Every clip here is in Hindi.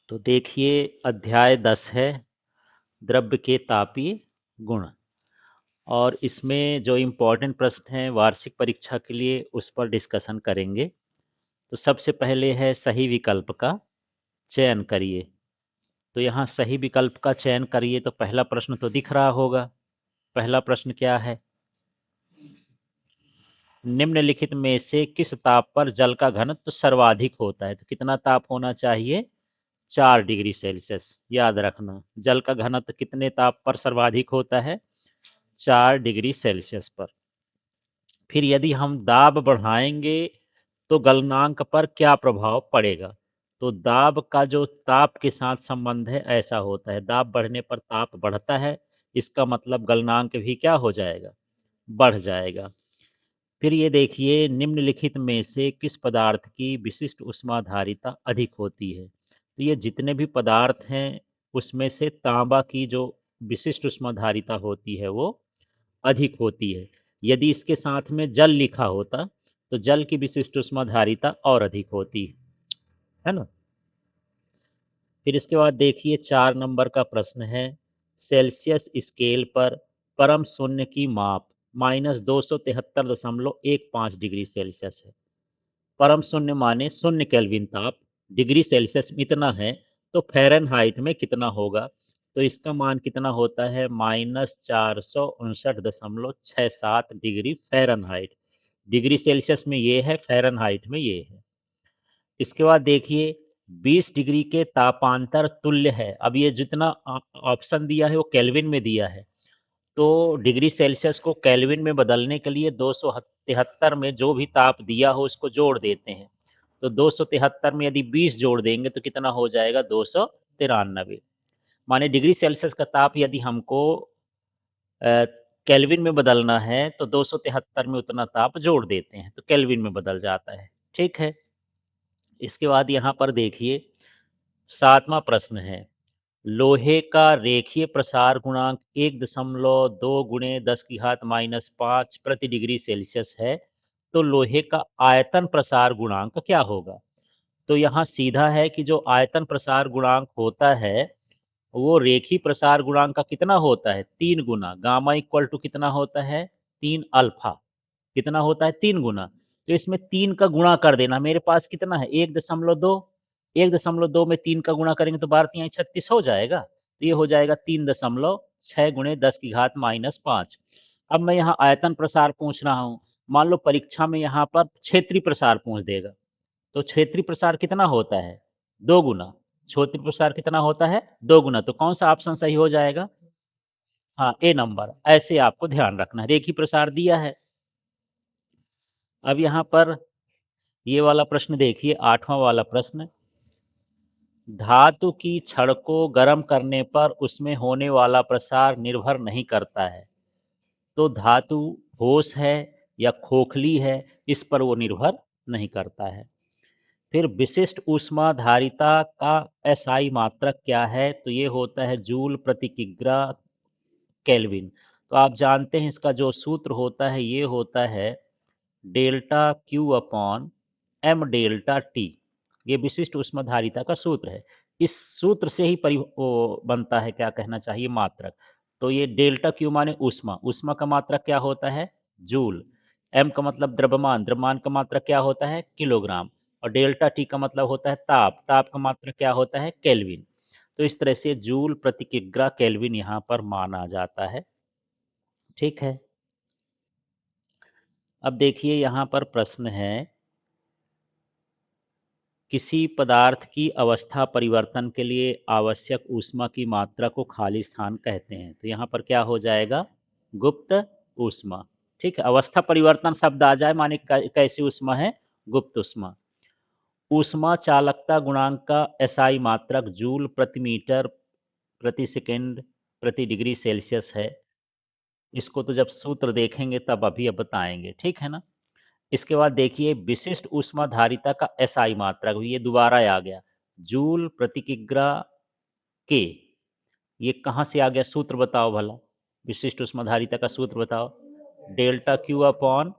तो देखिए अध्याय 10 है द्रव्य के तापीय गुण। और इसमें जो इम्पोर्टेंट प्रश्न हैं वार्षिक परीक्षा के लिए उस पर डिस्कशन करेंगे। तो सबसे पहले है सही विकल्प का चयन करिए। तो यहाँ सही विकल्प का चयन करिए, तो पहला प्रश्न तो दिख रहा होगा। पहला प्रश्न क्या है? निम्नलिखित में से किस ताप पर जल का घनत्व सर्वाधिक होता है? तो कितना ताप होना चाहिए? 4 डिग्री सेल्सियस। याद रखना, जल का घनत्व कितने ताप पर सर्वाधिक होता है? 4 डिग्री सेल्सियस पर। फिर यदि हम दाब बढ़ाएंगे तो गलनांक पर क्या प्रभाव पड़ेगा? तो दाब का जो ताप के साथ संबंध है ऐसा होता है, दाब बढ़ने पर ताप बढ़ता है, इसका मतलब गलनांक भी क्या हो जाएगा? बढ़ जाएगा। फिर ये देखिए निम्नलिखित में से किस पदार्थ की विशिष्ट ऊष्माधारिता अधिक होती है? तो ये जितने भी पदार्थ हैं उसमें से तांबा की जो विशिष्ट ऊष्माधारिता होती है वो अधिक होती है। यदि इसके साथ में जल लिखा होता तो जल की विशिष्ट ऊष्माधारिता और अधिक होती है ना। फिर इसके बाद देखिए 4 नंबर का प्रश्न है, सेल्सियस स्केल पर परम शून्य की माप -273.15 डिग्री सेल्सियस है। परम शून्य माने शून्य केल्विन ताप, डिग्री सेल्सियस में इतना है, तो फ़ारेनहाइट में कितना होगा? तो इसका मान कितना होता है? -459.67 डिग्री फ़ारेनहाइट। डिग्री सेल्सियस में ये है, फ़ारेनहाइट में ये है। इसके बाद देखिए 20 डिग्री के तापांतर तुल्य है। अब ये जितना ऑप्शन दिया है वो केल्विन में दिया है, तो डिग्री सेल्सियस को केल्विन में बदलने के लिए 273 में जो भी ताप दिया हो उसको जोड़ देते हैं। तो 273 में यदि 20 जोड़ देंगे तो कितना हो जाएगा? 293। माने डिग्री सेल्सियस का ताप यदि हमको केल्विन में बदलना है तो 273 में उतना ताप जोड़ देते हैं तो केल्विन में बदल जाता है। ठीक है। इसके बाद यहाँ पर देखिए 7वां प्रश्न है, लोहे का रेखीय प्रसार गुणांक 1.2 गुणे 10 की घात -5 प्रति डिग्री सेल्सियस है, तो लोहे का आयतन प्रसार गुणांक क्या होगा? तो यहाँ सीधा है कि जो आयतन प्रसार गुणांक होता है वो रेखीय प्रसार गुणांक का कितना होता है? 3 गुना। गामा इक्वल टू कितना होता है? 3 अल्फा। कितना होता है? 3 गुना। तो इसमें 3 का गुणा कर देना। मेरे पास कितना है? 1.2। 1.2 में 3 का गुणा करेंगे तो 12×3=36 हो जाएगा। तो ये हो जाएगा 3.6 गुणे 10 की घात -5। अब मैं यहाँ आयतन प्रसार पूछ रहा हूँ। मान लो परीक्षा में यहाँ पर क्षेत्रीय प्रसार पूछ देगा, तो क्षेत्रीय प्रसार कितना होता है? 2 गुना। क्षेत्रीय प्रसार कितना होता है? 2 गुना। तो कौन सा ऑप्शन सही हो जाएगा? हाँ, ए नंबर। ऐसे आपको ध्यान रखना है। रेखीय प्रसार दिया है। अब यहाँ पर ये वाला प्रश्न देखिए, 8वां वाला प्रश्न, धातु की छड़ को गर्म करने पर उसमें होने वाला प्रसार निर्भर नहीं करता है, तो धातु ठोस है या खोखली है, इस पर वो निर्भर नहीं करता है। फिर विशिष्ट ऊष्माधारिता का एसआई मात्रक क्या है? तो ये होता है जूल प्रति किग्रा केल्विन। तो आप जानते हैं इसका जो सूत्र होता है ये होता है delta Q upon M delta T. ये विशिष्ट ऊष्माधारिता का सूत्र है। इस सूत्र से ही वो बनता है, क्या कहना चाहिए, मात्रक। तो ये डेल्टा क्यू माने ऊष्मा, ऊष्मा का मात्रक क्या होता है? जूल। एम का मतलब द्रव्यमान, द्रव्यमान का मात्रक क्या होता है? किलोग्राम। और डेल्टा टी का मतलब होता है ताप, ताप का मात्रक क्या होता है? केल्विन। तो इस तरह से जूल प्रति किग्रा केल्विन यहाँ पर माना जाता है। ठीक है। अब देखिए यहाँ पर प्रश्न है, किसी पदार्थ की अवस्था परिवर्तन के लिए आवश्यक ऊष्मा की मात्रा को खाली स्थान कहते हैं। तो यहाँ पर क्या हो जाएगा? गुप्त ऊष्मा। ठीक है। अवस्था परिवर्तन शब्द आ जाए माने कैसी ऊष्मा है? गुप्त ऊष्मा। ऊष्मा चालकता गुणांक का एसआई मात्रक जूल प्रति मीटर प्रति सेकंड प्रति डिग्री सेल्सियस है। इसको तो जब सूत्र देखेंगे तब अभी अब बताएंगे। ठीक है ना। इसके बाद देखिए विशिष्ट ऊष्माधारिता का एसआई मात्रक, ये दोबारा आ गया, जूल प्रति किग्रा के। ये कहाँ से आ गया? सूत्र बताओ भला। विशिष्ट ऊष्माधारिता का सूत्र बताओ। Delta Q upon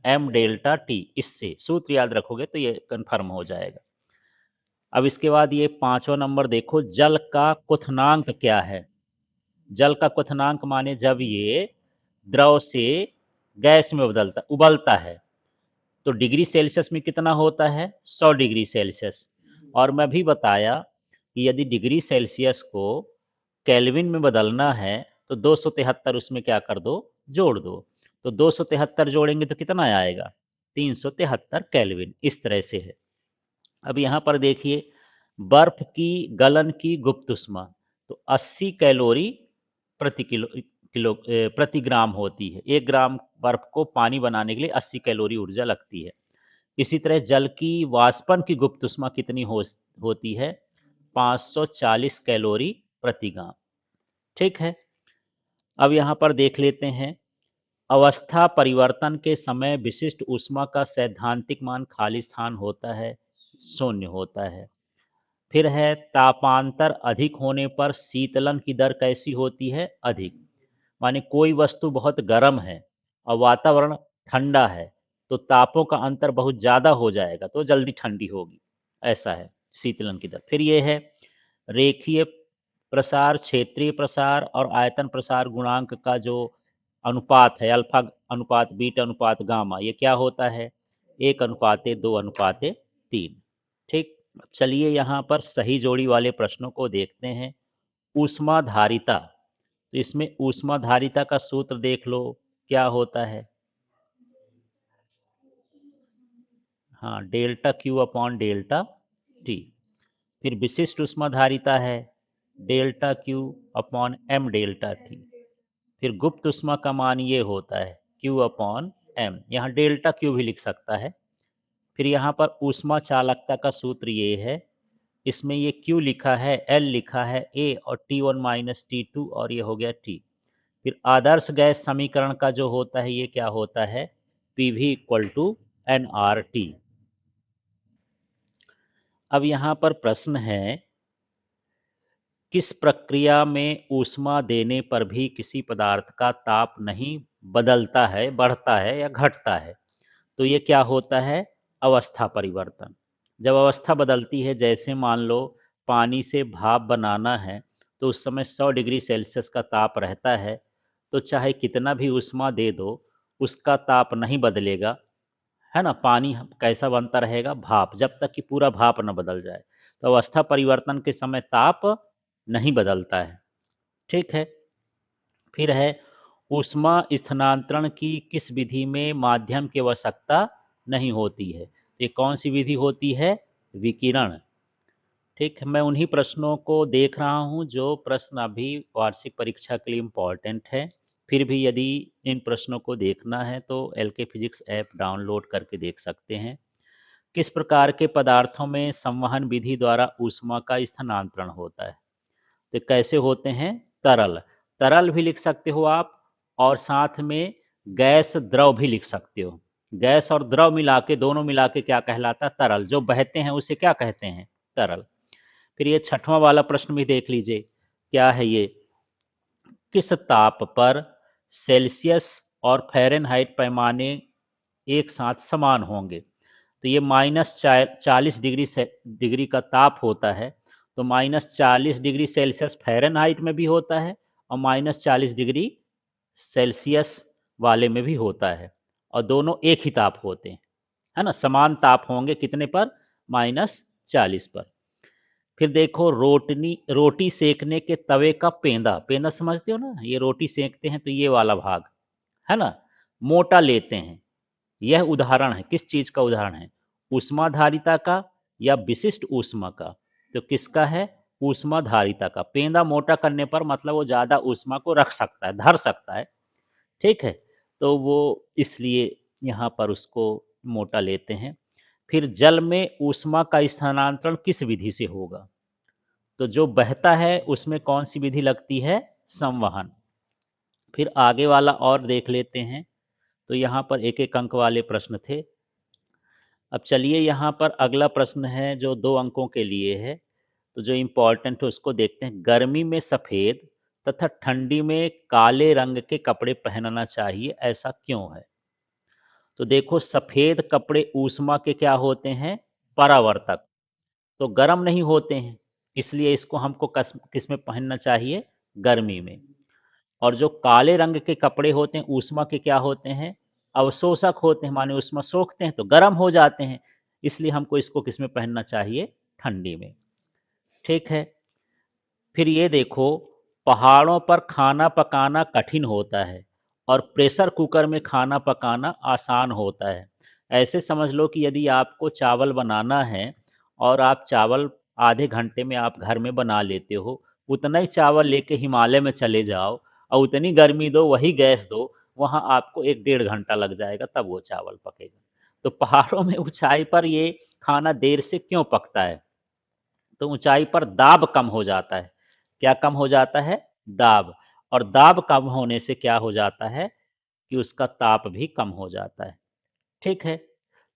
M delta T. इससे सूत्र याद रखोगे तो ये कन्फर्म हो जाएगा। अब इसके बाद ये 5वां नंबर देखो, जल का क्वथनांक क्या है? जल का क्वथनांक माने जब ये द्रव से गैस में उबलता है, तो डिग्री सेल्सियस में कितना होता है? 100 डिग्री सेल्सियस। और मैं भी बताया कि यदि डिग्री सेल्सियस को केल्विन में बदलना है तो 273 उसमें क्या कर दो, जोड़ दो। तो 273 जोड़ेंगे तो कितना आएगा? 373 केल्विन। इस तरह से है। अब यहाँ पर देखिए, बर्फ की गलन की गुप्त उष्मा तो 80 कैलोरी प्रति प्रति ग्राम होती है। 1 ग्राम बर्फ को पानी बनाने के लिए 80 कैलोरी ऊर्जा लगती है। इसी तरह जल की वाष्पन की गुप्त उष्मा कितनी होती है? 540 कैलोरी प्रति ग्राम। ठीक है। अब यहाँ पर देख लेते हैं, अवस्था परिवर्तन के समय विशिष्ट ऊष्मा का सैद्धांतिक मान खाली स्थान होता है, शून्य होता है। फिर है, तापांतर अधिक होने पर शीतलन की दर कैसी होती है? अधिक। माने कोई वस्तु बहुत गर्म है और वातावरण ठंडा है, तो तापों का अंतर बहुत ज़्यादा हो जाएगा, तो जल्दी ठंडी होगी। ऐसा है शीतलन की दर। फिर ये है, रेखीय प्रसार, क्षेत्रीय प्रसार और आयतन प्रसार गुणांक का जो अनुपात है, अल्फा अनुपात बीटा अनुपात गामा, ये क्या होता है? 1:2:3। ठीक। चलिए यहाँ पर सही जोड़ी वाले प्रश्नों को देखते हैं। ऊष्माधारिता, तो इसमें ऊष्माधारिता का सूत्र देख लो, क्या होता है? हाँ, delta Q upon delta T. फिर विशिष्ट ऊष्माधारिता है delta Q upon M delta T. फिर गुप्त ऊष्मा का मान ये होता है क्यू अपॉन एम, यहाँ डेल्टा क्यू भी लिख सकता है। फिर यहाँ पर ऊष्मा चालकता का सूत्र ये है, इसमें ये क्यू लिखा है, एल लिखा है, ए और T1 माइनस T2 और ये हो गया टी। फिर आदर्श गैस समीकरण का जो होता है ये क्या होता है? P V equal to N R T. अब यहाँ पर प्रश्न है, किस प्रक्रिया में ऊष्मा देने पर भी किसी पदार्थ का ताप नहीं बदलता है, बढ़ता है या घटता है? तो ये क्या होता है? अवस्था परिवर्तन। जब अवस्था बदलती है, जैसे मान लो पानी से भाप बनाना है, तो उस समय 100 डिग्री सेल्सियस का ताप रहता है, तो चाहे कितना भी ऊष्मा दे दो, उसका ताप नहीं बदलेगा, है ना? पानी कैसा बनता रहेगा? भाप, जब तक कि पूरा भाप न बदल जाए। तो अवस्था परिवर्तन के समय ताप नहीं बदलता है। ठीक है। फिर है, ऊष्मा स्थानांतरण की किस विधि में माध्यम की आवश्यकता नहीं होती है? ये कौन सी विधि होती है? विकिरण। ठीक है, मैं उन्हीं प्रश्नों को देख रहा हूँ जो प्रश्न अभी वार्षिक परीक्षा के लिए इम्पॉर्टेंट है। फिर भी यदि इन प्रश्नों को देखना है तो एलके फिजिक्स ऐप डाउनलोड करके देख सकते हैं। किस प्रकार के पदार्थों में संवहन विधि द्वारा ऊष्मा का स्थानांतरण होता है? तो कैसे होते हैं? तरल। तरल भी लिख सकते हो आप, और साथ में गैस द्रव भी लिख सकते हो। गैस और द्रव मिला के, दोनों मिला के क्या कहलाता है? तरल। जो बहते हैं उसे क्या कहते हैं? तरल। फिर ये 6वां वाला प्रश्न भी देख लीजिए, क्या है ये? किस ताप पर सेल्सियस और फ़ारेनहाइट पैमाने एक साथ समान होंगे? तो ये -40 डिग्री का ताप होता है, तो -40 डिग्री सेल्सियस फ़ारेनहाइट में भी होता है और -40 डिग्री सेल्सियस वाले में भी होता है, और दोनों एक ही ताप होते हैं, है ना? समान ताप होंगे कितने पर? -40 पर। फिर देखो, रोटी सेकने के तवे का पेंदा, पेंदा समझते हो ना? ये रोटी सेकते हैं तो ये वाला भाग, है ना? मोटा लेते हैं। यह उदाहरण है, किस चीज़ का उदाहरण है? ऊष्माधारिता का या विशिष्ट ऊष्मा का? तो किसका है? ऊष्माधारिता का। पेंदा मोटा करने पर मतलब वो ज़्यादा ऊष्मा को रख सकता है, धर सकता है। ठीक है? तो वो इसलिए यहाँ पर उसको मोटा लेते हैं। फिर जल में ऊष्मा का स्थानांतरण किस विधि से होगा? तो जो बहता है उसमें कौन सी विधि लगती है? संवहन। फिर आगे वाला और देख लेते हैं। तो यहाँ पर एक एक अंक वाले प्रश्न थे। अब चलिए यहाँ पर अगला प्रश्न है जो 2 अंकों के लिए है, तो जो इम्पोर्टेंट है उसको देखते हैं। गर्मी में सफ़ेद तथा ठंडी में काले रंग के कपड़े पहनना चाहिए, ऐसा क्यों है? तो देखो, सफ़ेद कपड़े ऊष्मा के क्या होते हैं? परावर्तक। तो गर्म नहीं होते हैं, इसलिए इसको हमको किस में पहनना चाहिए? गर्मी में। और जो काले रंग के कपड़े होते हैं ऊष्मा के क्या होते हैं? अवशोषक होते हैं, माने ऊष्मा सोखते हैं तो गर्म हो जाते हैं, इसलिए हमको इसको किस में पहनना चाहिए? ठंडी में। ठीक है। फिर ये देखो, पहाड़ों पर खाना पकाना कठिन होता है और प्रेशर कुकर में खाना पकाना आसान होता है। ऐसे समझ लो कि यदि आपको चावल बनाना है और आप चावल आधे घंटे में आप घर में बना लेते हो, उतना ही चावल लेके हिमालय में चले जाओ और उतनी गर्मी दो, वही गैस दो, वहाँ आपको 1 डेढ़ घंटा लग जाएगा, तब वो चावल पकेगा। तो पहाड़ों में ऊँचाई पर ये खाना देर से क्यों पकता है? तो ऊंचाई पर दाब कम हो जाता है। क्या कम हो जाता है? दाब। और दाब कम होने से क्या हो जाता है कि उसका ताप भी कम हो जाता है। ठीक है।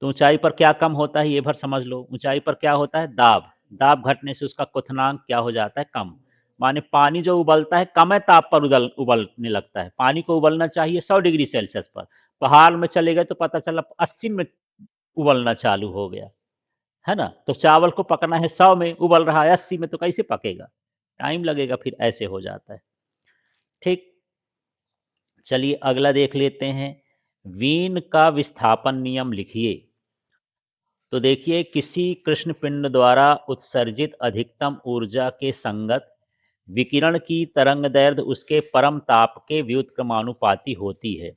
तो ऊंचाई पर क्या कम होता है, ये भर समझ लो। ऊंचाई पर क्या होता है? दाब। दाब घटने से उसका क्वथनांक क्या हो जाता है? कम। माने पानी जो उबलता है कम ताप पर उबलने लगता है। पानी को उबलना चाहिए 100 डिग्री सेल्सियस पर, पहाड़ में चले गए तो पता चला 80 में उबलना चालू हो गया। है ना? तो चावल को पकना है 100 में, उबल रहा है 80 में, तो कैसे पकेगा? टाइम लगेगा, फिर ऐसे हो जाता है। ठीक। चलिए अगला देख लेते हैं। वीन का विस्थापन नियम लिखिए। तो देखिए, किसी कृष्ण पिंड द्वारा उत्सर्जित अधिकतम ऊर्जा के संगत विकिरण की तरंगदैर्ध्य उसके परम ताप के व्युत्क्रमानुपाती होती है।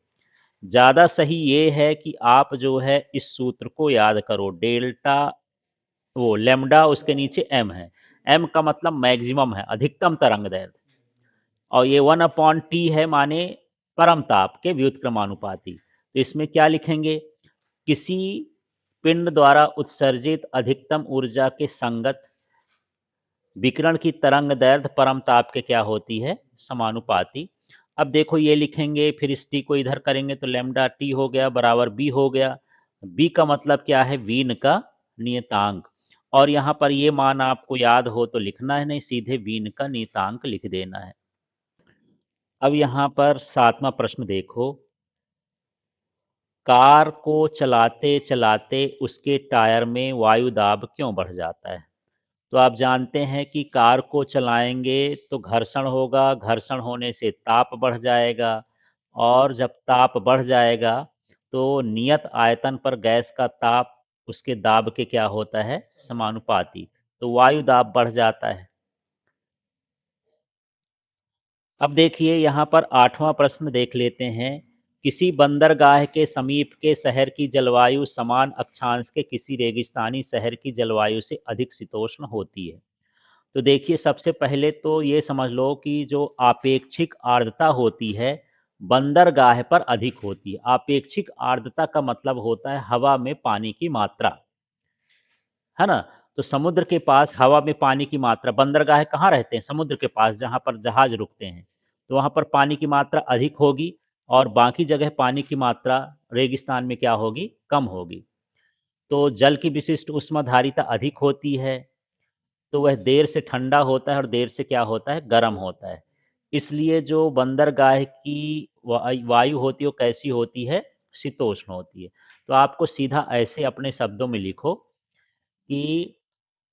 ज़्यादा सही ये है कि आप जो है इस सूत्र को याद करो। डेल्टा, वो लैम्ब्डा उसके नीचे एम है। एम का मतलब मैक्सिमम है, अधिकतम तरंगदैर्ध्य। और ये 1/T है, माने परम ताप के व्युत्क्रमानुपाती। तो इसमें क्या लिखेंगे? किसी पिंड द्वारा उत्सर्जित अधिकतम ऊर्जा के संगत विकिरण की तरंगदैर्ध्य परम ताप के क्या होती है? समानुपाती। अब देखो ये लिखेंगे, फिर इस टी को इधर करेंगे तो लैम्ब्डा टी हो गया बराबर बी हो गया। बी का मतलब क्या है? वीन का नियतांक। और यहाँ पर ये मान आपको याद हो तो लिखना है नहीं, सीधे वीन का नियतांक लिख देना है। अब यहाँ पर 7वां प्रश्न देखो। कार को चलाते-चलाते उसके टायर में वायु दाब क्यों बढ़ जाता है? तो आप जानते हैं कि कार को चलाएँगे तो घर्षण होगा, घर्षण होने से ताप बढ़ जाएगा और जब ताप बढ़ जाएगा तो नियत आयतन पर गैस का ताप उसके दाब के क्या होता है? समानुपाती। तो वायु दाब बढ़ जाता है। अब देखिए यहाँ पर 8वां प्रश्न देख लेते हैं। किसी बंदरगाह के समीप के शहर की जलवायु समान अक्षांश के किसी रेगिस्तानी शहर की जलवायु से अधिक शीतोष्ण होती है। तो देखिए, सबसे पहले तो ये समझ लो कि जो आपेक्षिक आर्द्रता होती है, बंदरगाह पर अधिक होती है। आपेक्षिक आर्द्रता का मतलब होता है हवा में पानी की मात्रा। है ना? तो समुद्र के पास हवा में पानी की मात्रा, बंदरगाह कहाँ रहते हैं? समुद्र के पास, जहाँ पर जहाज रुकते हैं। तो वहाँ पर पानी की मात्रा अधिक होगी और बाकी जगह पानी की मात्रा रेगिस्तान में क्या होगी? कम होगी। तो जल की विशिष्ट ऊष्माधारिता अधिक होती है, तो वह देर से ठंडा होता है और देर से क्या होता है? गर्म होता है। इसलिए जो बंदरगाह की वायु होती है, वो कैसी होती है? शीतोष्ण होती है। तो आपको सीधा ऐसे अपने शब्दों में लिखो कि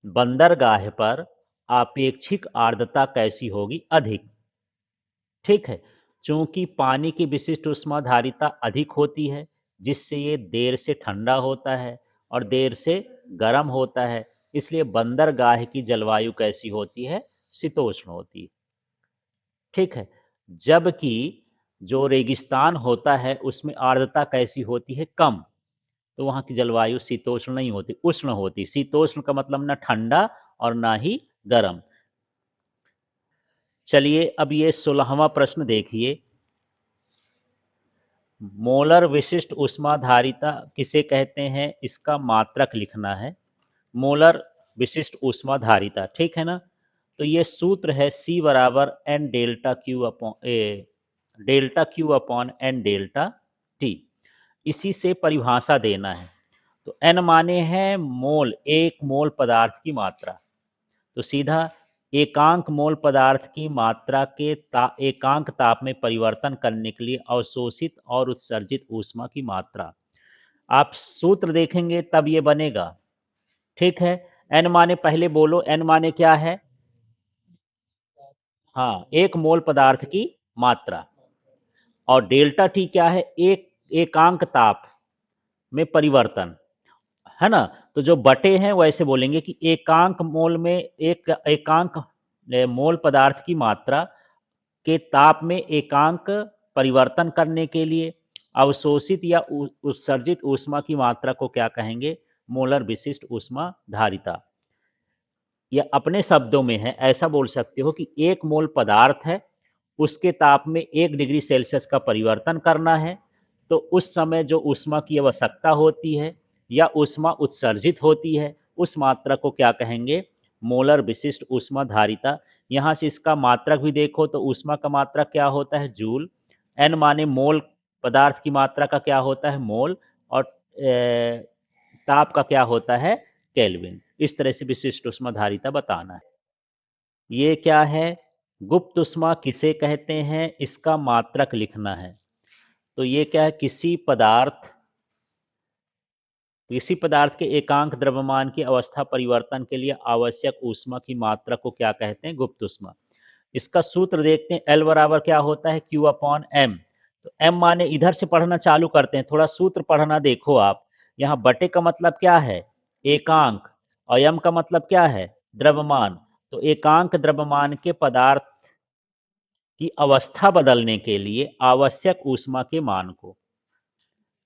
बंदरगाह पर आपेक्षिक आर्द्रता कैसी होगी? अधिक। ठीक है। चूंकि पानी की विशिष्ट ऊष्माधारिता अधिक होती है, जिससे ये देर से ठंडा होता है और देर से गर्म होता है, इसलिए बंदरगाह की जलवायु कैसी होती है? शीतोष्ण होती है। ठीक है। जबकि जो रेगिस्तान होता है उसमें आर्द्रता कैसी होती है? कम। तो वहाँ की जलवायु शीतोष्ण नहीं होती, उष्ण होती। शीतोष्ण का मतलब ना ठंडा और ना ही गर्म। चलिए अब ये 16वां प्रश्न देखिए। मोलर विशिष्ट ऊष्माधारिता किसे कहते हैं? इसका मात्रक लिखना है। मोलर विशिष्ट ऊष्माधारिता, ठीक है ना? तो ये सूत्र है C बराबर N delta Q upon delta Q upon N delta T. इसी से परिभाषा देना है। तो एन माने हैं मोल, एक मोल पदार्थ की मात्रा। तो सीधा एकांक मोल पदार्थ की मात्रा के एकांक ताप में परिवर्तन करने के लिए अवशोषित और उत्सर्जित ऊष्मा की मात्रा। आप सूत्र देखेंगे तब ये बनेगा। ठीक है। एन माने पहले बोलो, एन माने क्या है? हाँ, 1 मोल पदार्थ की मात्रा। और डेल्टा टी क्या है? एक एकांक ताप में परिवर्तन, है ना? तो जो बटे हैं वो ऐसे बोलेंगे कि एकांक मोल में एक एकांक मोल पदार्थ की मात्रा के ताप में एकांक परिवर्तन करने के लिए अवशोषित या उत्सर्जित ऊष्मा की मात्रा को क्या कहेंगे? मोलर विशिष्ट ऊष्मा धारिता। या अपने शब्दों में है, ऐसा बोल सकते हो कि 1 मोल पदार्थ है, उसके ताप में 1 डिग्री सेल्सियस का परिवर्तन करना है, तो उस समय जो ऊष्मा की आवश्यकता होती है या ऊष्मा उत्सर्जित होती है, उस मात्रा को क्या कहेंगे? मोलर विशिष्ट ऊष्मा धारिता। यहाँ से इसका मात्रक भी देखो तो ऊष्मा का मात्रक क्या होता है? जूल। एन माने मोल पदार्थ की मात्रा का क्या होता है? मोल। और ताप का क्या होता है? केल्विन। इस तरह से विशिष्ट ऊष्मा धारिता बताना है। ये क्या है? गुप्त ऊष्मा किसे कहते हैं? इसका मात्रक लिखना है। तो ये क्या है? किसी पदार्थ के एकांक द्रव्यमान की अवस्था परिवर्तन के लिए आवश्यक ऊष्मा की मात्रा को क्या कहते हैं? गुप्त ऊष्मा। इसका सूत्र देखते हैं, एल बराबर क्या होता है? Q upon M. तो एम माने इधर से पढ़ना चालू करते हैं, थोड़ा सूत्र पढ़ना देखो आप। यहाँ बटे का मतलब क्या है? एकांक। और एम का मतलब क्या है? द्रव्यमान। तो एकांक द्रव्यमान के पदार्थ की अवस्था बदलने के लिए आवश्यक ऊष्मा के मान को,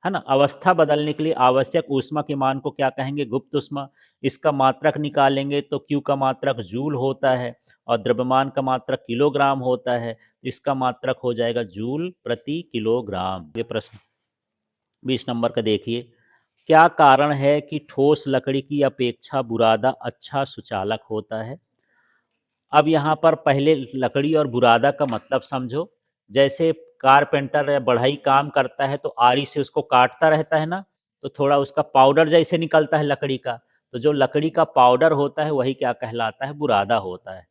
है ना? अवस्था बदलने के लिए आवश्यक ऊष्मा के मान को क्या कहेंगे? गुप्त ऊष्मा। इसका मात्रक निकालेंगे तो क्यू का मात्रक जूल होता है और द्रव्यमान का मात्रक किलोग्राम होता है। इसका मात्रक हो जाएगा जूल प्रति किलोग्राम। ये प्रश्न 20 नंबर का देखिए, क्या कारण है कि ठोस लकड़ी की अपेक्षा बुरादा अच्छा सुचालक होता है? अब यहाँ पर पहले लकड़ी और बुरादा का मतलब समझो। जैसे कारपेंटर या बढ़ई काम करता है तो आरी से उसको काटता रहता है ना, तो थोड़ा उसका पाउडर जैसे निकलता है लकड़ी का। तो जो लकड़ी का पाउडर होता है वही क्या कहलाता है? बुरादा होता है।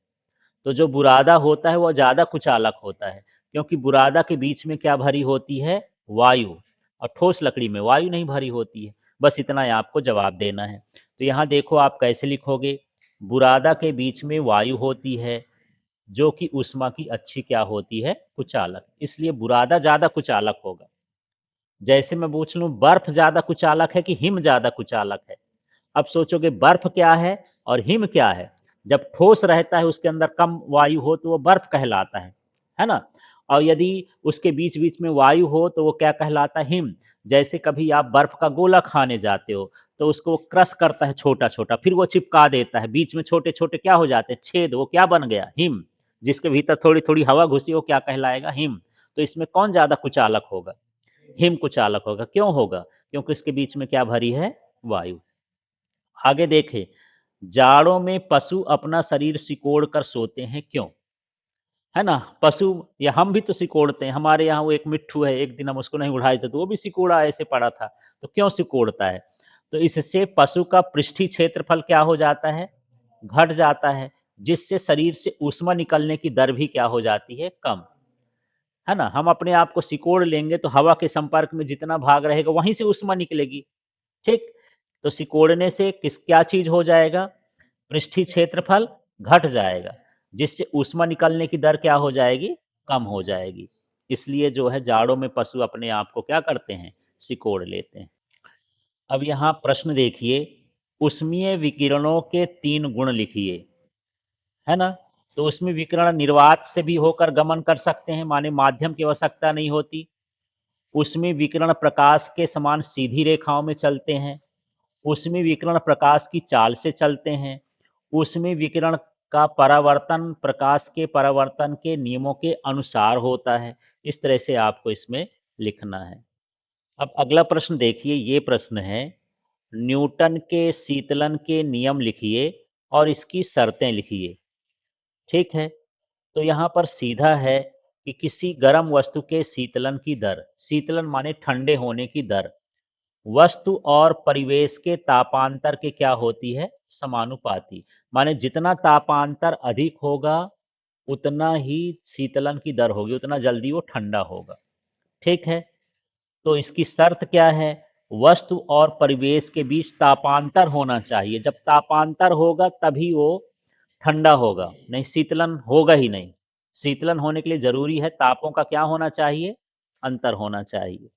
तो जो बुरादा होता है वो ज़्यादा कुचालक होता है, क्योंकि बुरादा के बीच में क्या भरी होती है? वायु। और ठोस लकड़ी में वायु नहीं भरी होती है। बस इतना ही आपको जवाब देना है। तो यहाँ देखो आप कैसे लिखोगे? बुरादा के बीच में वायु होती है, जो कि ऊष्मा की अच्छी क्या होती है? कुचालक। इसलिए बुरादा ज़्यादा कुचालक होगा। जैसे मैं पूछ लूँ, बर्फ ज़्यादा कुचालक है कि हिम ज़्यादा कुचालक है? अब सोचोगे बर्फ क्या है और हिम क्या है? जब ठोस रहता है उसके अंदर कम वायु हो तो वो बर्फ कहलाता है ना? और यदि उसके बीच-बीच में वायु हो तो वो क्या कहलाता है? हिम। जैसे कभी आप बर्फ का गोला खाने जाते हो, तो उसको वो क्रश करता है छोटा-छोटा, फिर वो चिपका देता है, बीच में छोटे-छोटे क्या हो जाते हैं? छेद, वो क्या बन गया? हिम। जिसके भीतर थोड़ी-थोड़ी हवा घुसी वो क्या कहलाएगा? हिम। तो इसमें कौन ज़्यादा कुचालक होगा? हिम कुचालक होगा। क्यों होगा? क्योंकि इसके बीच में क्या भरी है? वायु। आगे देखें, जाड़ों में पशु अपना शरीर सिकोड़ कर सोते हैं, क्यों? है ना? पशु या हम भी तो सिकोड़ते हैं। हमारे यहाँ वो एक मिट्ठू है, एक दिन हम उसको नहीं उठाए थे तो वो भी सिकोड़ा ऐसे पड़ा था। तो क्यों सिकोड़ता है? तो इससे पशु का पृष्ठीय क्षेत्रफल क्या हो जाता है? घट जाता है, जिससे शरीर से ऊष्मा निकलने की दर भी क्या हो जाती है? कम। है ना? हम अपने आप को सिकोड़ लेंगे तो हवा के संपर्क में जितना भाग रहेगा वहीं से ऊष्मा निकलेगी। ठीक? तो सिकोड़ने से क्या चीज़ हो जाएगा? पृष्ठीय क्षेत्रफल घट जाएगा, जिससे ऊष्मा निकलने की दर क्या हो जाएगी? कम हो जाएगी। इसलिए जो है जाड़ों में पशु अपने आप को क्या करते हैं? सिकोड़ लेते हैं। अब यहाँ प्रश्न देखिए, ऊष्मीय विकिरणों के 3 गुण लिखिए, है ना? तो उसमें विकिरण निर्वात से भी होकर गमन कर सकते हैं, माने माध्यम की आवश्यकता नहीं होती। उसमें विकिरण प्रकाश के समान सीधी रेखाओं में चलते हैं। उसमें विकिरण प्रकाश की चाल से चलते हैं। उसमें विकिरण का परावर्तन प्रकाश के परावर्तन के नियमों के अनुसार होता है। इस तरह से आपको इसमें लिखना है। अब अगला प्रश्न देखिए, ये प्रश्न है, न्यूटन के शीतलन के नियम लिखिए और इसकी शर्तें लिखिए। ठीक है? तो यहाँ पर सीधा है कि किसी गर्म वस्तु के शीतलन की दर, शीतलन माने ठंडे होने की दर, वस्तु और परिवेश के तापांतर के क्या होती है? समानुपाती। माने जितना तापांतर अधिक होगा उतना ही शीतलन की दर होगी, उतना जल्दी वो ठंडा होगा। ठीक है? तो इसकी शर्त क्या है? वस्तु और परिवेश के बीच तापांतर होना चाहिए। जब तापांतर होगा तभी वो ठंडा होगा, नहीं शीतलन होगा ही नहीं। शीतलन होने के लिए ज़रूरी है तापों का क्या होना चाहिए? अंतर होना चाहिए।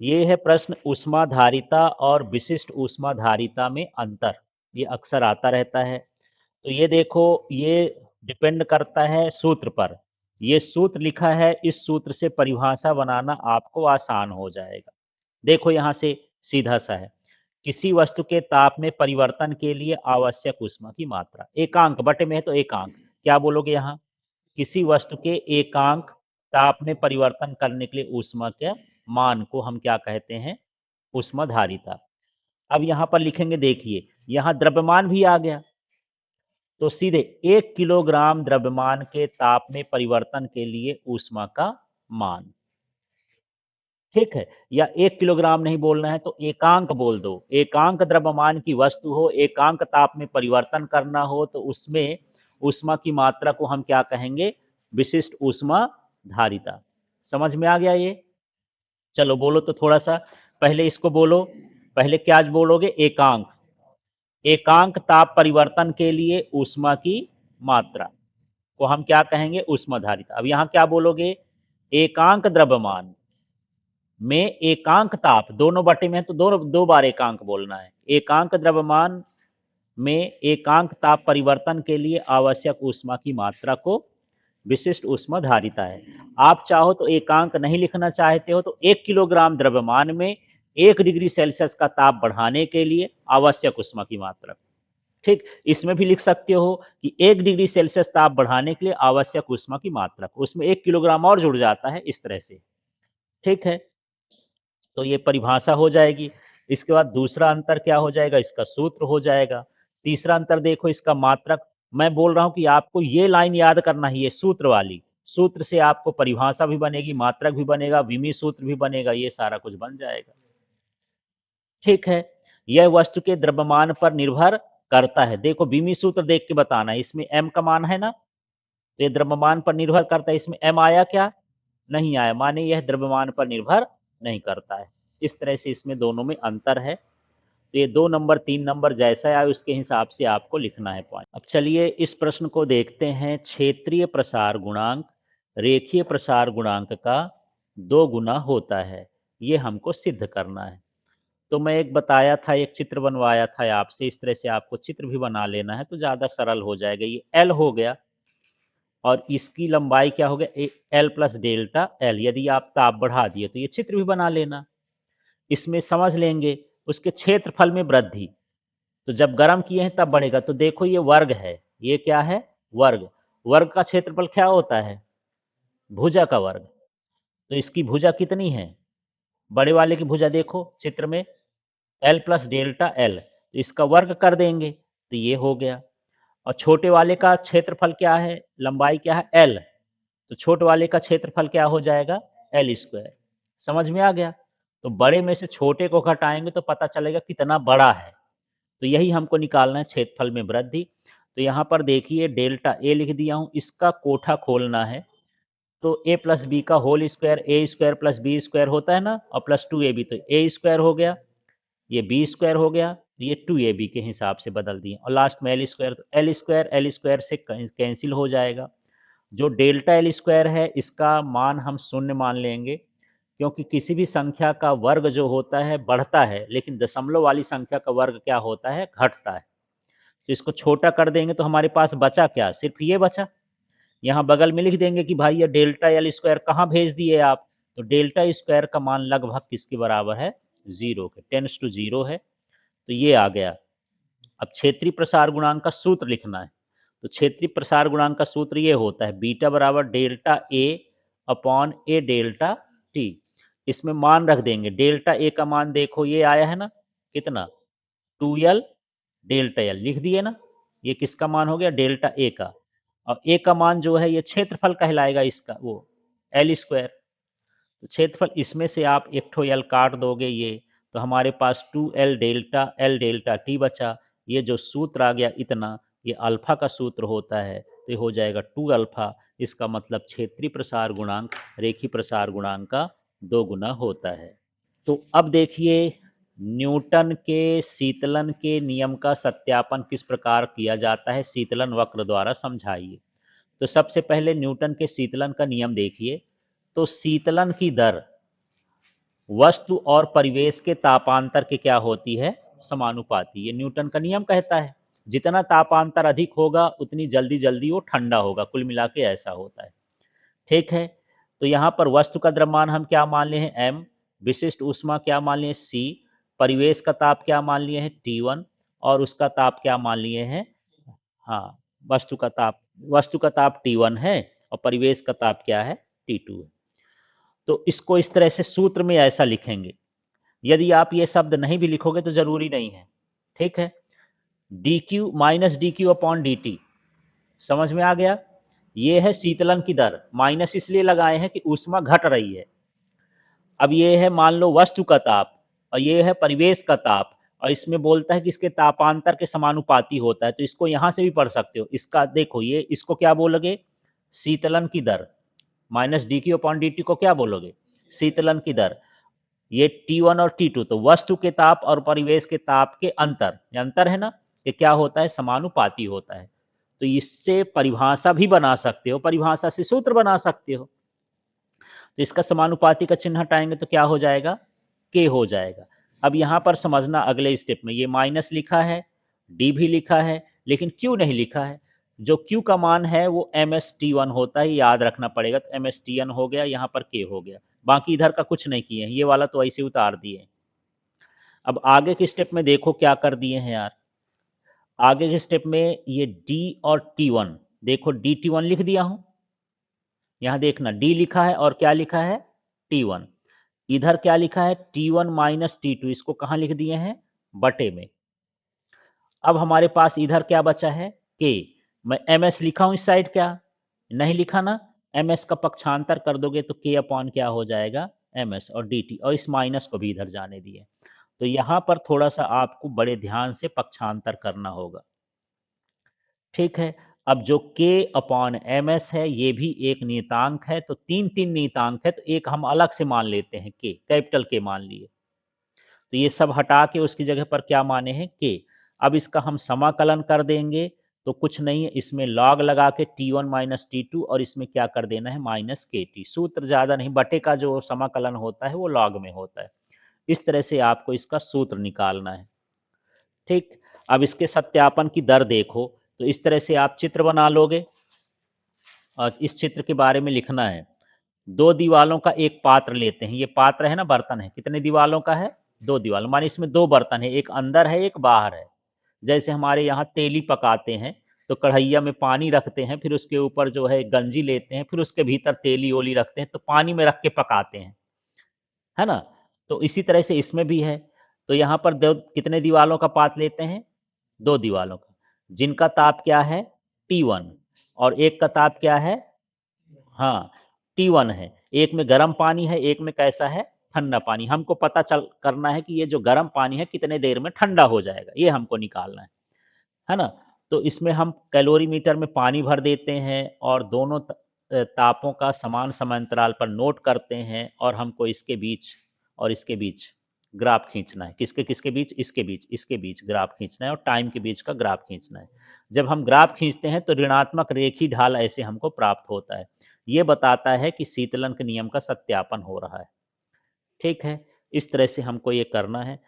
ये है प्रश्न ऊष्माधारिता और विशिष्ट ऊष्माधारिता में अंतर। ये अक्सर आता रहता है। तो ये देखो, ये डिपेंड करता है सूत्र पर। ये सूत्र लिखा है, इस सूत्र से परिभाषा बनाना आपको आसान हो जाएगा। देखो यहाँ से सीधा-सा है। किसी वस्तु के ताप में परिवर्तन के लिए आवश्यक ऊष्मा की मात्रा। एकांक बटे में है तो एकांक। क्या बोलोगे यहाँ? किसी वस्तु के एकांक ताप में परिवर्तन करने के लिए ऊष्मा के मान को हम क्या कहते हैं? ऊष्माधारिता। अब यहाँ पर लिखेंगे, देखिए, यहाँ द्रव्यमान भी आ गया। तो सीधे 1 किलोग्राम द्रव्यमान के ताप में परिवर्तन के लिए ऊष्मा का मान। ठीक है? या 1 किलोग्राम नहीं बोलना है तो एकांक बोल दो। एकांक द्रव्यमान की वस्तु हो, एकांक ताप में परिवर्तन करना हो तो उसमें ऊष्मा की मात्रा को हम क्या कहेंगे? विशिष्ट ऊष्मा धारिता। समझ में आ गया ये? चलो बोलो तो थोड़ा-सा, पहले इसको बोलो। पहले क्या बोलोगे? एकांक। एकांक ताप परिवर्तन के लिए ऊष्मा की मात्रा को हम क्या कहेंगे? ऊष्माधारिता। अब यहाँ क्या बोलोगे? एकांक द्रव्यमान में एकांक ताप, दोनों बटे में है तो दोनों दो बार एकांक बोलना है। एकांक द्रव्यमान में एकांक ताप परिवर्तन के लिए आवश्यक ऊष्मा की मात्रा को विशिष्ट ऊष्माधारिता है। आप चाहो तो एकांक नहीं लिखना चाहते हो तो 1 किलोग्राम द्रव्यमान में 1 डिग्री सेल्सियस का ताप बढ़ाने के लिए आवश्यक ऊष्मा की मात्रा। ठीक, इसमें भी लिख सकते हो कि 1 डिग्री सेल्सियस ताप बढ़ाने के लिए आवश्यक ऊष्मा की मात्रा। उसमें 1 किलोग्राम और जुड़ जाता है इस तरह से। ठीक है? तो ये परिभाषा हो जाएगी। इसके बाद दूसरा अंतर क्या हो जाएगा? इसका सूत्र हो जाएगा। तीसरा अंतर देखो, इसका मात्रक। मैं बोल रहा हूँ कि आपको ये लाइन याद करना है, ये सूत्र वाली। सूत्र से आपको परिभाषा भी बनेगी, मात्रक भी बनेगा, विमी सूत्र भी बनेगा, ये सारा कुछ बन जाएगा। ठीक है? यह वस्तु के द्रव्यमान पर निर्भर करता है। देखो विमी सूत्र देख के बताना है, इसमें m का मान है ना? तो ये द्रव्यमान पर निर्भर करता है, इसमें m आया क्या? नहीं आया, माने यह द्रव्यमान पर निर्भर नहीं करता है। इस तरह से इसमें दोनों में अंतर है। तो ये 2 नंबर 3 नंबर जैसा आए उसके हिसाब से आपको लिखना है पॉइंट। अब चलिए इस प्रश्न को देखते हैं। क्षेत्रीय प्रसार गुणांक रेखीय प्रसार गुणांक का 2 गुना होता है, ये हमको सिद्ध करना है। तो मैं एक बताया था, एक चित्र बनवाया था आपसे, इस तरह से आपको चित्र भी बना लेना है तो ज़्यादा सरल हो जाएगा। ये L हो गया और इसकी लंबाई क्या हो गया? L plus delta L। यदि आप ताप बढ़ा दिए तो ये चित्र भी बना लेना। इसमें समझ लेंगे उसके क्षेत्रफल में वृद्धि। तो जब गर्म किए हैं तब बढ़ेगा। तो देखो ये वर्ग है, ये क्या है? वर्ग। वर्ग का क्षेत्रफल क्या होता है? भुजा का वर्ग। तो इसकी भुजा कितनी है? बड़े वाले की भुजा देखो चित्र में, L प्लस डेल्टा L। तो इसका वर्ग कर देंगे तो ये हो गया। और छोटे वाले का क्षेत्रफल क्या है? लंबाई क्या है? L। तो छोटे वाले का क्षेत्रफल क्या हो जाएगा? L square. समझ में आ गया? तो बड़े में से छोटे को घटाएंगे तो पता चलेगा कितना बड़ा है। तो यही हमको निकालना है, क्षेत्रफल में वृद्धि। तो यहाँ पर देखिए डेल्टा ए लिख दिया हूँ, इसका कोठा खोलना है। तो ए प्लस बी का होल स्क्वायर, ए स्क्वायर प्लस बी स्क्वायर होता है ना, और प्लस 2ab, तो ए स्क्वायर हो गया, ये बी स्क्वायर हो गया, ये 2ab के हिसाब से बदल दिए, और लास्ट में एल स्क्वायर। तो एल स्क्वायर से कैंसिल हो जाएगा। जो डेल्टा एल स्क्वायर है इसका मान हम शून्य मान लेंगे, क्योंकि किसी भी संख्या का वर्ग जो होता है बढ़ता है, लेकिन दशमलव वाली संख्या का वर्ग क्या होता है? घटता है। तो इसको छोटा कर देंगे तो हमारे पास बचा क्या? सिर्फ ये बचा। यहाँ बगल में लिख देंगे कि भाई ये डेल्टा एल स्क्वायर कहाँ भेज दिए आप? तो डेल्टा स्क्वायर का मान लगभग किसके बराबर है? 0 के, टेंस टू 0 है। तो ये आ गया। अब क्षेत्रीय प्रसार गुणांक का सूत्र लिखना है। तो क्षेत्रीय प्रसार गुणांक का सूत्र ये होता है, बीटा बराबर delta A upon A delta T. इसमें मान रख देंगे। डेल्टा ए का मान देखो ये आया है ना, कितना? 2l डेल्टा एल लिख दिए ना। ये किसका मान हो गया? डेल्टा ए का। और ए का मान जो है ये क्षेत्रफल कहलाएगा इसका, वो एल स्क्वायर। तो क्षेत्रफल, इसमें से आप एक ठो एल काट दोगे ये, तो हमारे पास 2l डेल्टा टी बचा। ये जो सूत्र आ गया इतना, ये अल्फा का सूत्र होता है, तो ये हो जाएगा 2 अल्फा। इसका मतलब क्षेत्रीय प्रसार गुणांक रेखीय प्रसार गुणांक का 2 गुना होता है। तो अब देखिए न्यूटन के शीतलन के नियम का सत्यापन किस प्रकार किया जाता है, शीतलन वक्र द्वारा समझाइए। तो सबसे पहले न्यूटन के शीतलन का नियम देखिए। तो शीतलन की दर वस्तु और परिवेश के तापांतर के क्या होती है, समानुपाती। ये न्यूटन का नियम कहता है। जितना तापांतर अधिक होगा उतनी जल्दी जल्दी वो ठंडा होगा, कुल मिला के ऐसा होता है। ठीक है। तो यहाँ पर वस्तु का द्रव्यमान हम क्या मान लिए हैं, m, विशिष्ट ऊष्मा क्या मान लिए c, परिवेश का ताप क्या मान लिए हैं T1, और उसका ताप क्या मान लिए हैं, हाँ, वस्तु का ताप T1 है और परिवेश का ताप क्या है, T2 है। तो इसको इस तरह से सूत्र में ऐसा लिखेंगे। यदि आप ये शब्द नहीं भी लिखोगे तो जरूरी नहीं है। ठीक है। D Q minus d q upon d T, समझ में आ गया। ये है शीतलन की दर, माइनस इसलिए लगाए हैं कि ऊष्मा घट रही है। अब ये है मान लो वस्तु का ताप और ये है परिवेश का ताप, और इसमें बोलता है कि इसके तापांतर के समानुपाती होता है। तो इसको यहां से भी पढ़ सकते हो। इसका देखो, ये इसको क्या बोलोगे, शीतलन की दर। Minus d q upon d t को क्या बोलोगे, शीतलन की दर। ये T1 और T2 तो वस्तु के ताप और परिवेश के ताप के अंतर, ये अंतर है ना, ये क्या होता है, समानुपाती होता है। तो इससे परिभाषा भी बना सकते हो, परिभाषा से सूत्र बना सकते हो। तो इसका समानुपाती का चिन्ह हटाएंगे तो क्या हो जाएगा, के हो जाएगा। अब यहाँ पर समझना अगले स्टेप में, ये माइनस लिखा है, डी भी लिखा है, लेकिन क्यू नहीं लिखा है। जो क्यू का मान है वो MST1 होता है, याद रखना पड़ेगा। तो MST1 हो गया, यहाँ पर के हो गया। बाकी इधर का कुछ नहीं किए हैं, ये वाला तो ऐसे उतार दिए। अब आगे के स्टेप में देखो क्या कर दिए हैं यार। आगे के स्टेप में ये डी और T1, देखो DT1 लिख दिया हूं। यहां देखना डी लिखा है और क्या लिखा है, T1। इधर क्या लिखा है, T1 माइनस T2, इसको कहां लिख दिए हैं, बटे में। अब हमारे पास इधर क्या बचा है, के। मैं MS लिखा हूं इस साइड, क्या नहीं लिखा ना। MS का पक्षांतर कर दोगे तो के अपॉन क्या हो जाएगा, MS और DT, और इस माइनस को भी इधर जाने दिए। तो यहां पर थोड़ा सा आपको बड़े ध्यान से पक्षांतर करना होगा। ठीक है। अब जो k अपॉन MS है ये भी एक नियतांक है। तो तीन तीन नियतांक है, तो एक हम अलग से मान लेते हैं, k, कैपिटल K मान लिए। तो ये सब हटा के उसकी जगह पर क्या माने हैं, k। अब इसका हम समाकलन कर देंगे तो कुछ नहीं है, इसमें लॉग लगा के T1 माइनस T2, और इसमें क्या कर देना है, माइनस KT। सूत्र ज़्यादा नहीं, बटे का जो समाकलन होता है वो लॉग में होता है। इस तरह से आपको इसका सूत्र निकालना है। ठीक। अब इसके सत्यापन की दर देखो। तो इस तरह से आप चित्र बना लोगे और इस चित्र के बारे में लिखना है। दो दीवालों का एक पात्र लेते हैं, ये पात्र है ना, बर्तन है। कितने दीवालों का है, दो दीवाल, माने इसमें दो बर्तन है, एक अंदर है एक बाहर है। जैसे हमारे यहाँ तेली पकाते हैं तो कढ़ैया में पानी रखते हैं, फिर उसके ऊपर जो है गंजी लेते हैं, फिर उसके भीतर तेली ओली रखते हैं, तो पानी में रख के पकाते हैं, है ना। तो इसी तरह से इसमें भी है। तो यहाँ पर दो कितने दीवालों का पात लेते हैं, दो दीवालों का, जिनका ताप क्या है, T1, और एक का ताप क्या है, हाँ, T1 है। एक में गर्म पानी है, एक में कैसा है, ठंडा पानी। हमको पता चल करना है कि ये जो गर्म पानी है कितने देर में ठंडा हो जाएगा, ये हमको निकालना है ना। तो इसमें हम कैलोरीमीटर में पानी भर देते हैं और दोनों तापों का समान समांतराल पर नोट करते हैं, और हमको इसके बीच और इसके बीच ग्राफ खींचना है। किसके किसके बीच, इसके बीच, इसके बीच ग्राफ खींचना है, और टाइम के बीच का ग्राफ खींचना है। जब हम ग्राफ खींचते हैं तो ऋणात्मक रेखी ढाल ऐसे हमको प्राप्त होता है। ये बताता है कि शीतलन के नियम का सत्यापन हो रहा है। ठीक है। इस तरह से हमको ये करना है।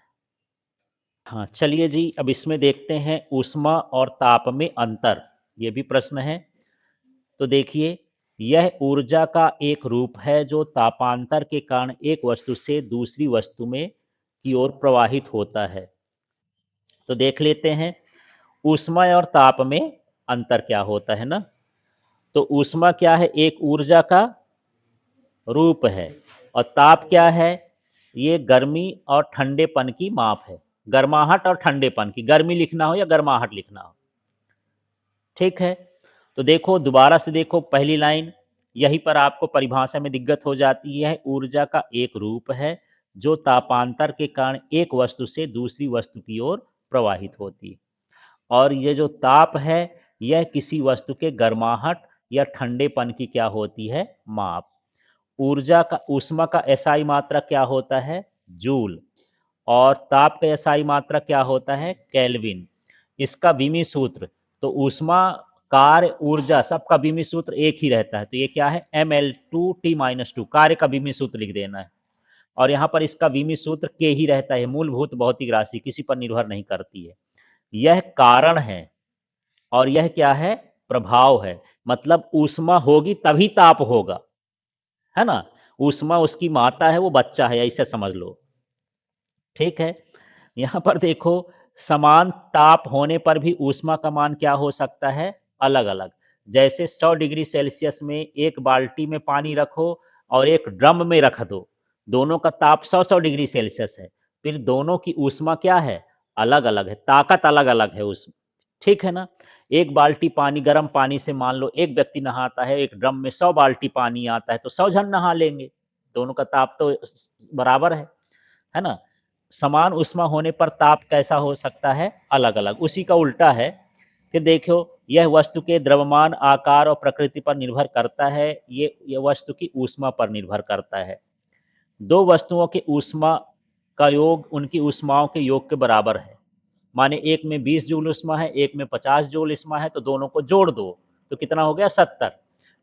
हाँ, चलिए जी, अब इसमें देखते हैं ऊष्मा और ताप में अंतर। ये भी प्रश्न है। तो देखिए, यह ऊर्जा का एक रूप है जो तापांतर के कारण एक वस्तु से दूसरी वस्तु में की ओर प्रवाहित होता है। तो देख लेते हैं ऊष्मा और ताप में अंतर क्या होता है ना। तो ऊष्मा क्या है, एक ऊर्जा का रूप है, और ताप क्या है, ये गर्मी और ठंडेपन की माप है। गर्माहट और ठंडेपन की, गर्मी लिखना हो या गर्माहट लिखना हो। ठीक है। तो देखो दोबारा से देखो पहली लाइन, यहीं पर आपको परिभाषा में दिक्कत हो जाती है। ऊर्जा का एक रूप है जो तापांतर के कारण एक वस्तु से दूसरी वस्तु की ओर प्रवाहित होती है। और ये जो ताप है यह किसी वस्तु के गर्माहट या ठंडेपन की क्या होती है, माप। ऊर्जा का ऊष्मा का एसआई मात्रा क्या होता है? जूल। और ताप का एसआई मात्रा क्या होता है? केल्विन। इसका विमी सूत्र, तो ऊष्मा, कार्य, ऊर्जा सबका विमी सूत्र एक ही रहता है, तो ये क्या है? ml2t-2, कार्य का विमी सूत्र लिख देना है। और यहाँ पर इसका विमी सूत्र के ही रहता है, मूलभूत भौतिक राशि, किसी पर निर्भर नहीं करती है। यह कारण है और यह क्या है? प्रभाव है। मतलब ऊष्मा होगी तभी ताप होगा, है ना? ऊष्मा उसकी माता है, वो बच्चा है, ऐसे समझ लो। ठीक है। यहाँ पर देखो, समान ताप होने पर भी ऊष्मा का मान क्या हो सकता है? अलग अलग। जैसे 100 डिग्री सेल्सियस में एक बाल्टी में पानी रखो और एक ड्रम में रख दो, दोनों का ताप 100-100 डिग्री सेल्सियस है, फिर दोनों की ऊष्मा क्या है? अलग अलग है, ताकत अलग अलग है उस, ठीक है ना? एक बाल्टी पानी, गर्म पानी से मान लो एक व्यक्ति नहाता है, एक ड्रम में 100 बाल्टी पानी आता है, तो 100 जन नहा लेंगे, दोनों का ताप तो बराबर है ना? समान ऊष्मा होने पर ताप कैसा हो सकता है? अलग अलग। उसी का उल्टा है। फिर देखो, यह वस्तु के द्रव्यमान, आकार और प्रकृति पर निर्भर करता है, ये वस्तु की ऊष्मा पर निर्भर करता है। दो वस्तुओं के ऊष्मा का योग उनकी ऊष्माओं के योग के बराबर है। माने एक में 20 जूल ऊष्मा है, एक में 50 जूल ऊष्मा है, तो दोनों को जोड़ दो तो कितना हो गया? 70।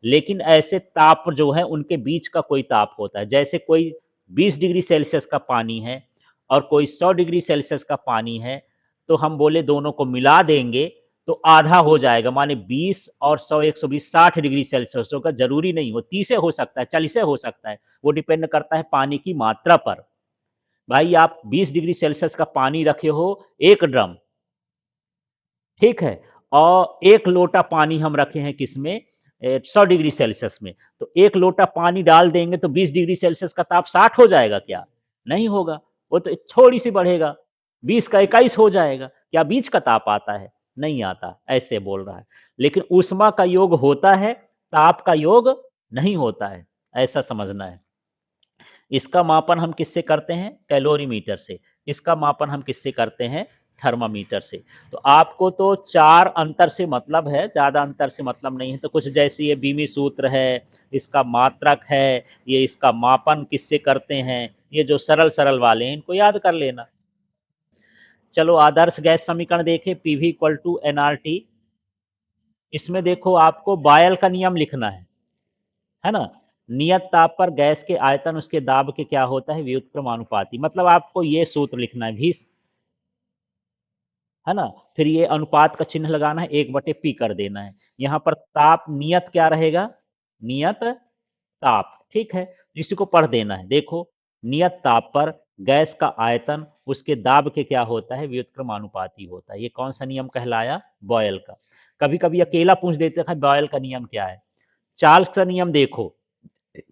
लेकिन ऐसे ताप जो है उनके बीच का कोई ताप होता है, जैसे कोई 20 डिग्री सेल्सियस का पानी है और कोई 100 डिग्री सेल्सियस का पानी है, तो हम बोले दोनों को मिला देंगे तो आधा हो जाएगा, माने 20 और 100, 120, 60 डिग्री सेल्सियस होगा। जरूरी नहीं हो 30 हो सकता है, 40 हो सकता है, वो डिपेंड करता है पानी की मात्रा पर। भाई आप 20 डिग्री सेल्सियस का पानी रखे हो एक ड्रम, ठीक है, और एक लोटा पानी हम रखे हैं किसमें? 100 डिग्री सेल्सियस में, तो एक लोटा पानी डाल देंगे तो 20 डिग्री सेल्सियस का ताप 60 हो जाएगा क्या? नहीं होगा, वो तो थोड़ी सी बढ़ेगा, 20 का 21 हो जाएगा। क्या बीच का ताप आता है? नहीं आता, ऐसे बोल रहा है। लेकिन ऊष्मा का योग होता है, ताप का योग नहीं होता है, ऐसा समझना है। इसका मापन हम किससे करते हैं? कैलोरीमीटर से। इसका मापन हम किससे करते हैं? थर्मामीटर से। तो आपको तो 4 अंतर से मतलब है, ज़्यादा अंतर से मतलब नहीं है। तो कुछ जैसे ये बीमी सूत्र है, इसका मात्रक है, ये इसका मापन किससे करते हैं, ये जो सरल-सरल वाले हैं इनको याद कर लेना। चलो आदर्श गैस समीकरण देखें, पीवी इक्वल टू एनआरटी। इसमें देखो आपको बॉयल का नियम लिखना है ना? नियत ताप पर गैस के आयतन उसके दाब के क्या होता है? व्युत्क्रमानुपाती। मतलब आपको ये सूत्र लिखना है, भी, है ना? फिर ये अनुपात का चिन्ह लगाना है, 1/p कर देना है। यहाँ पर ताप नियत क्या रहेगा? नियत ताप, ठीक है? इसी को पढ़ देना है। देखो, नियत ताप पर गैस का आयतन उसके दाब के क्या होता है? व्युत्क्रमानुपाती होता है। ये कौन सा नियम कहलाया? बॉयल का। कभी कभी अकेला पूछ देते हैं बॉयल का नियम क्या है। चार्ल्स का नियम देखो,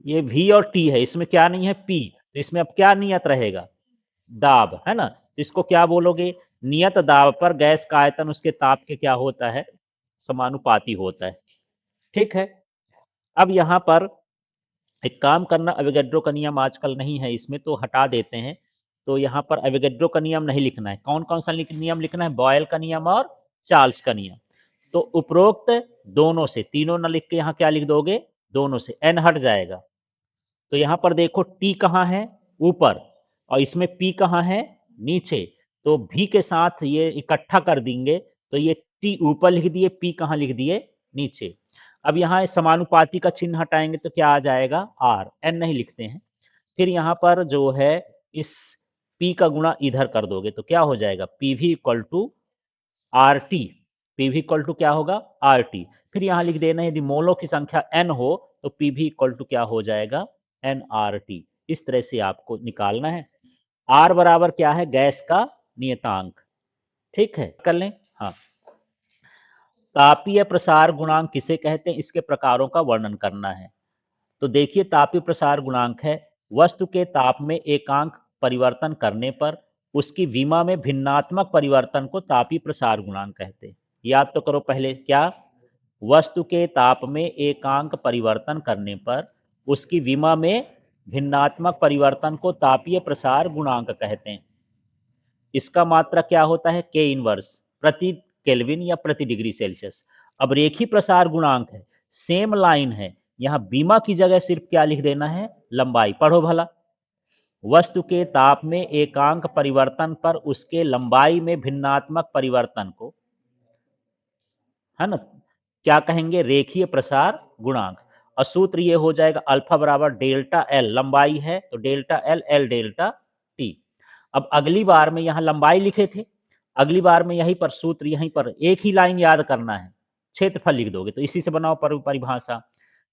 ये वी और टी है, इसमें क्या नहीं है? पी, तो इसमें अब क्या नियत रहेगा? दाब, है ना? तो इसको क्या बोलोगे? नियत दाब पर गैस का आयतन उसके ताप के क्या होता है? समानुपाती होता है, ठीक है? अब यहाँ पर एक काम करना, एवोगैड्रो का नियम आजकल नहीं है इसमें, तो हटा देते हैं। तो यहाँ पर एवोगैड्रो का नियम नहीं लिखना है। कौन-कौन सा नियम लिखना है? बॉयल का नियम और चार्ल्स का नियम। तो उपरोक्त दोनों से, तीनों ना लिख के यहाँ क्या लिख दोगे? दोनों से, एन हट जाएगा। तो यहाँ पर देखो टी कहाँ है? ऊपर, और इसमें पी कहाँ है? नीचे। तो भी के साथ ये इकट्ठा कर देंगे, तो ये टी ऊपर लिख दिए, पी कहाँ लिख दिए? नीचे। अब यहाँ समानुपाती का चिन्ह हटाएंगे तो क्या आ जाएगा? आर, एन नहीं लिखते हैं। फिर यहाँ पर जो है इस पी का गुणा इधर कर दोगे तो क्या हो जाएगा? P V equal to R T. P V equal to क्या होगा? R T. फिर यहाँ लिख देना, यदि मोलों की संख्या एन हो तो पी वी इक्वल टू क्या हो जाएगा? N R T. इस तरह से आपको निकालना है। आर बराबर क्या है? गैस का नियतांक, ठीक है, कर लें। हाँ, तापीय प्रसार गुणांक किसे कहते हैं? इसके प्रकारों का वर्णन करना है। तो देखिए, तापीय प्रसार गुणांक है वस्तु के ताप में एकांक परिवर्तन करने पर उसकी विमा में भिन्नात्मक परिवर्तन को तापीय प्रसार गुणांक कहते हैं। याद तो करो पहले, क्या? वस्तु के ताप में एकांक परिवर्तन करने पर उसकी विमा में भिन्नात्मक परिवर्तन को तापीय प्रसार गुणांक कहते हैं। इसका मात्रा क्या होता है? के इनवर्स, प्रति केल्विन या प्रति डिग्री सेल्सियस। अब रेखीय प्रसार गुणांक है, सेम लाइन है, यहाँ बीमा की जगह सिर्फ क्या लिख देना है, लंबाई। पढ़ो भला। वस्तु के ताप में एकांक परिवर्तन पर उसके लंबाई में भिन्नात्मक परिवर्तन को, है ना, क्या कहेंगे, रेखीय प्रसार गुणांक। और सूत्र ये हो जाएगा अल्फा बराबर डेल्टा एल, लंबाई है तो delta L, L delta T. अब अगली बार में यहाँ लंबाई लिखे थे, अगली बार में यहीं पर सूत्र, यहीं पर एक ही लाइन याद करना है, क्षेत्रफल लिख दोगे। तो इसी से बनाओ परिभाषा।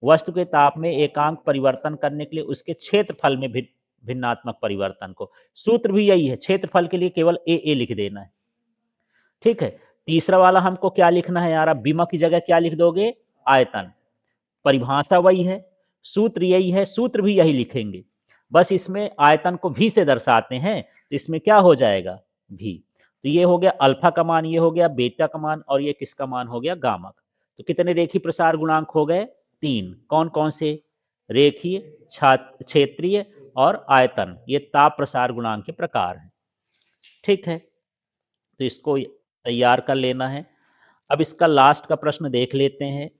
वस्तु के ताप में एकांक परिवर्तन करने के लिए उसके क्षेत्रफल में भिन्नात्मक परिवर्तन को। सूत्र भी यही है, क्षेत्रफल के लिए केवल ए लिख देना है। ठीक है। तीसरा वाला हमको क्या लिखना है यार, अब बीमा की जगह क्या लिख दोगे, आयतन। परिभाषा वही है, सूत्र यही है, सूत्र भी यही लिखेंगे, बस इसमें आयतन को भी से दर्शाते हैं, तो इसमें क्या हो जाएगा, भी। तो ये हो गया अल्फा का मान, ये हो गया बीटा का मान, और ये किसका मान हो गया, गामा का। तो कितने रेखीय प्रसार गुणांक हो गए, 3। कौन कौन से, रेखीय, क्षेत्रीय और आयतन, ये ताप प्रसार गुणांक के प्रकार हैं। ठीक है, तो इसको तैयार कर लेना है। अब इसका लास्ट का प्रश्न देख लेते हैं,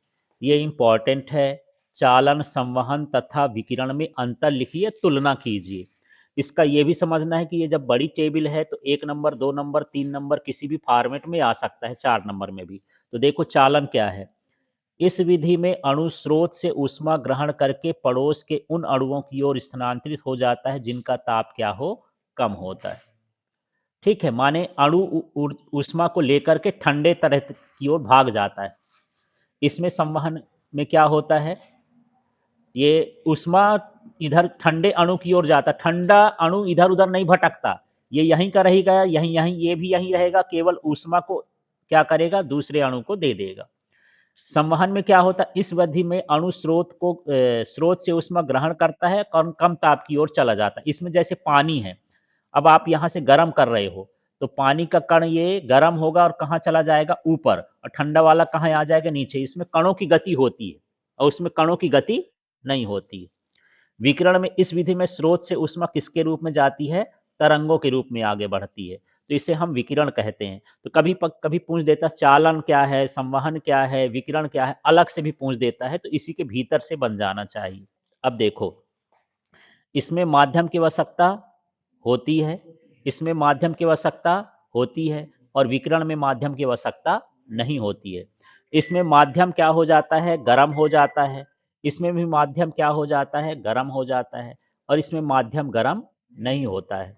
ये इंपॉर्टेंट है। चालन, संवहन तथा विकिरण में अंतर लिखिए, तुलना कीजिए। इसका ये भी समझना है कि ये जब बड़ी टेबल है तो 1 नंबर, 2 नंबर, 3 नंबर किसी भी फॉर्मेट में आ सकता है, 4 नंबर में भी। तो देखो चालन क्या है, इस विधि में अणु स्रोत से ऊष्मा ग्रहण करके पड़ोस के उन अणुओं की ओर स्थानांतरित हो जाता है जिनका ताप क्या हो, कम होता है। ठीक है, माने अणु ऊष्मा को लेकर के ठंडे तरह की ओर भाग जाता है। इसमें संवहन में क्या होता है, ये ऊष्मा इधर ठंडे अणु की ओर जाता, ठंडा अणु इधर उधर नहीं भटकता, ये यहीं का रहेगा, यहीं यहीं, ये भी यहीं रहेगा, केवल ऊष्मा को क्या करेगा, दूसरे अणु को दे देगा। संवहन में क्या होता है, इस विधि में अणु स्रोत से ऊष्मा ग्रहण करता है, कम ताप की ओर चला जाता है। इसमें जैसे पानी है, अब आप यहाँ से गर्म कर रहे हो, तो पानी का कण ये गर्म होगा और कहाँ चला जाएगा, ऊपर, और ठंडा वाला कहाँ आ जाएगा, नीचे। इसमें कणों की गति होती है और उसमें कणों की गति नहीं होती है। विकिरण में इस विधि में स्रोत से ऊष्मा किसके रूप में जाती है, तरंगों के रूप में आगे बढ़ती है, तो इसे हम विकिरण कहते हैं। तो कभी पूछ देता चालन क्या है, संवहन क्या है, विकिरण क्या है, अलग से भी पूछ देता है, तो इसी के भीतर से बन जाना चाहिए। अब देखो, इसमें माध्यम की आवश्यकता होती है, इसमें माध्यम की आवश्यकता होती है, और विकिरण में माध्यम की आवश्यकता नहीं होती है। इसमें माध्यम क्या हो जाता है, गर्म हो जाता है, इसमें भी माध्यम क्या हो जाता है, गर्म हो जाता है, और इसमें माध्यम गर्म नहीं होता है।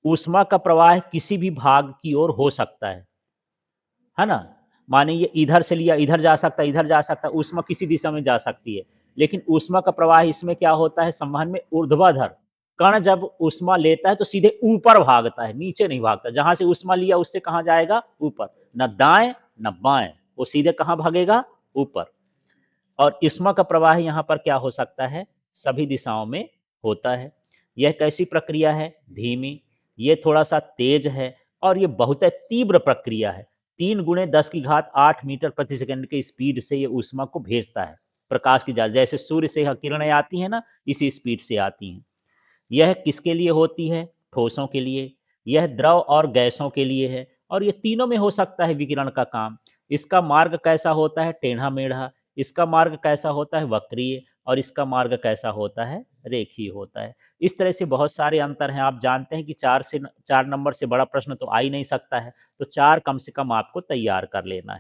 ऊष्मा का प्रवाह किसी भी भाग की ओर हो सकता है ना, माने ये इधर से लिया, इधर जा सकता है, इधर जा सकता है, ऊष्मा किसी दिशा में जा सकती है। लेकिन ऊष्मा का प्रवाह इसमें क्या होता है, संवहन में ऊर्ध्वाधर। कण जब ऊष्मा लेता है तो सीधे ऊपर भागता है, नीचे नहीं भागता। जहां से ऊष्मा लिया उससे कहाँ जाएगा, ऊपर, न दाएं न बाएं, वो सीधे कहाँ भागेगा, ऊपर। और ऊष्मा का प्रवाह यहाँ पर क्या हो सकता है, सभी दिशाओं में होता है। यह कैसी प्रक्रिया है, धीमी, ये थोड़ा सा तेज है, और ये बहुत तीव्र प्रक्रिया है। 3 गुणे 10 की घात 8 मीटर प्रति सेकंड के स्पीड से ये ऊष्मा को भेजता है, प्रकाश की जैसे सूर्य से किरणें आती हैं ना, इसी स्पीड से आती हैं। यह किसके लिए होती है, ठोसों के लिए, यह द्रव और गैसों के लिए है, और ये तीनों में हो सकता है विकिरण का काम। इसका मार्ग कैसा होता है, टेढ़ा मेढ़ा, इसका मार्ग कैसा होता है, वक्रीय, और इसका मार्ग कैसा होता है, रेखीय होता है। इस तरह से बहुत सारे अंतर हैं। आप जानते हैं कि 4 नंबर से बड़ा प्रश्न तो आ ही नहीं सकता है, तो 4 कम से कम आपको तैयार कर लेना है।